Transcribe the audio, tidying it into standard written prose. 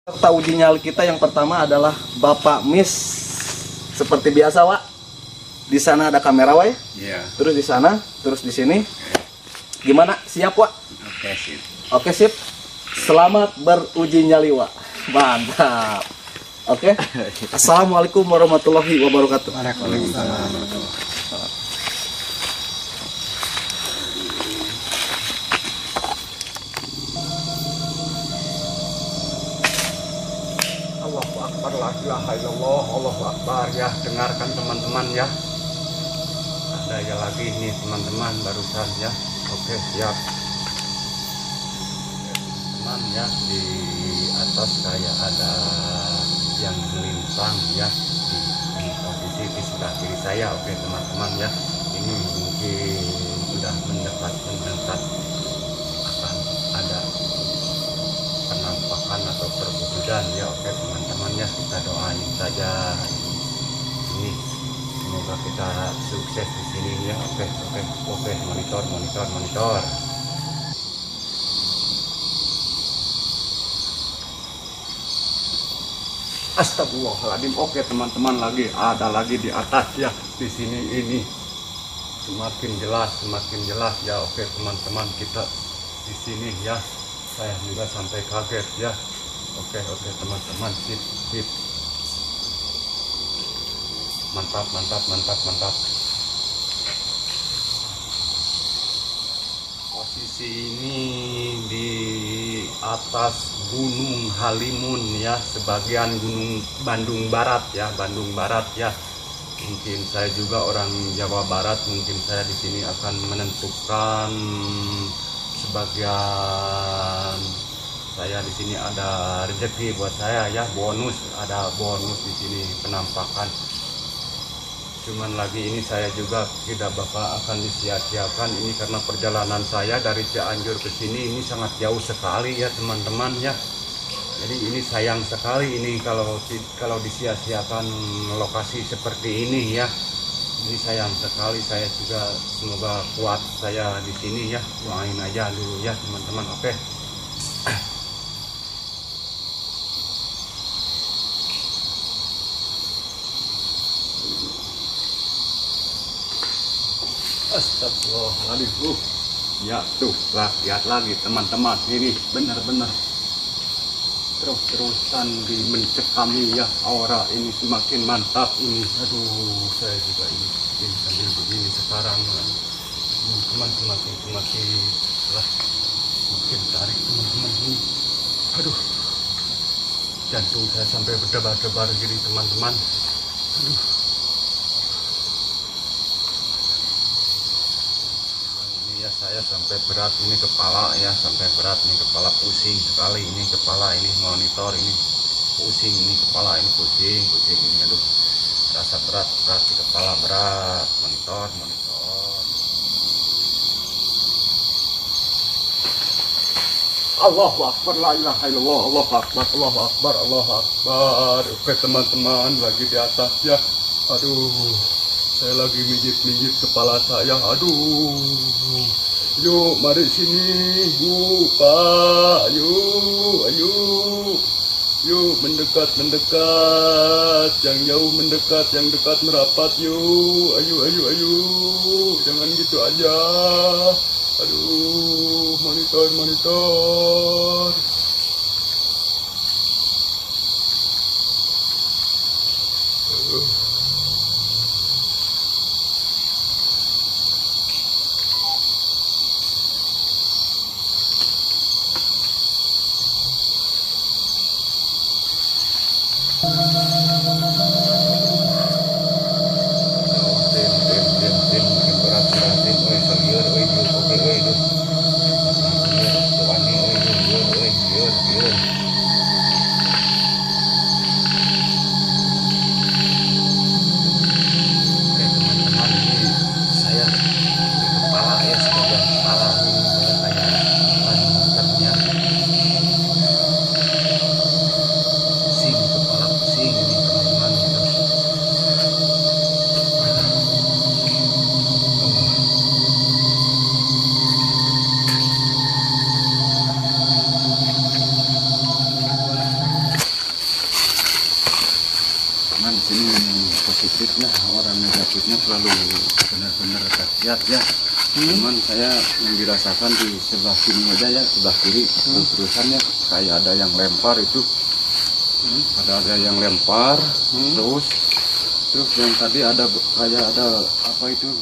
Peserta uji nyali kita yang pertama adalah Bapak Miss. Seperti biasa, Wak. Di sana ada kamera, Wak. Iya. Terus di sana, terus di sini. Gimana? Siap, Wak? Oke, sip. Oke, sip. Selamat beruji nyali, Wak. Mantap. Oke. Assalamualaikum warahmatullahi wabarakatuh. Waalaikumsalam. Allahu Akbar, la ilaha illallah, Allahu Akbar. Ya, dengarkan teman-teman ya. Ada ya lagi nih teman-teman barusan ya. Oke, siap. Teman ya, di atas kayak ada yang melintang ya di posisi di sebelah kiri saya. Oke teman-teman ya, ini mungkin sudah mendekat akan ada penampakan atau perwujudan ya. Oke teman-teman ya, kita doain saja ini semoga kita sukses di sini ya. Oke, monitor. Astagfirullahaladzim. Oke teman-teman, lagi ada lagi di atas ya, di sini ini semakin jelas ya. Oke teman-teman, kita di sini ya, saya juga sampai kaget ya. Oke teman-teman, sip. Mantap. Posisi ini di atas Gunung Halimun ya, sebagian Gunung Bandung Barat ya. Mungkin saya juga orang Jawa Barat, mungkin saya di sini akan menentukan sebagian. Saya di sini ada rezeki buat saya ya, ada bonus di sini penampakan. Cuman lagi ini saya juga tidak bakal akan disia-siakan ini, karena perjalanan saya dari Cianjur ke sini ini sangat jauh sekali ya teman-teman ya. Jadi ini sayang sekali ini kalau disia-siakan lokasi seperti ini ya. Ini sayang sekali, saya juga semoga kuat saya di sini ya. Doain aja dulu ya teman-teman. Oke. Astagfirullahaladzim. Ya tuh lah, lihat lagi teman-teman, ini benar-benar terus-terusan mencekami ya, aura ini semakin mantap ini. Aduh, saya juga ini sambil begini sekarang teman-teman, semakin lah, semakin tarik teman-teman ini. Aduh, jantung saya sampai berdebar-debar gini teman-teman. Aduh. Ya, saya sampai berat ini kepala ya, kepala pusing sekali ini, kepala ini monitor ini pusing, ini kepala ini pusing ini. Aduh, rasa berat di kepala, berat. Monitor. Allahu Akbar, la ilaha illallah, Allahu Akbar. Oke teman-teman, lagi di atas ya. Aduh, saya lagi mijit kepala saya. Aduh, yuk mari sini, yuk Pak, yuk mendekat, yang jauh mendekat, yang dekat merapat, yuk, ayo, jangan gitu aja. Aduh, monitor. positifnya, orang negatifnya terlalu benar-benar dahsyat ya. Cuman saya yang dirasakan di sebelah sini aja ya, sebelah kiri terusannya kayak ada yang lempar itu, ada yang lempar, terus yang tadi ada kayak ada apa itu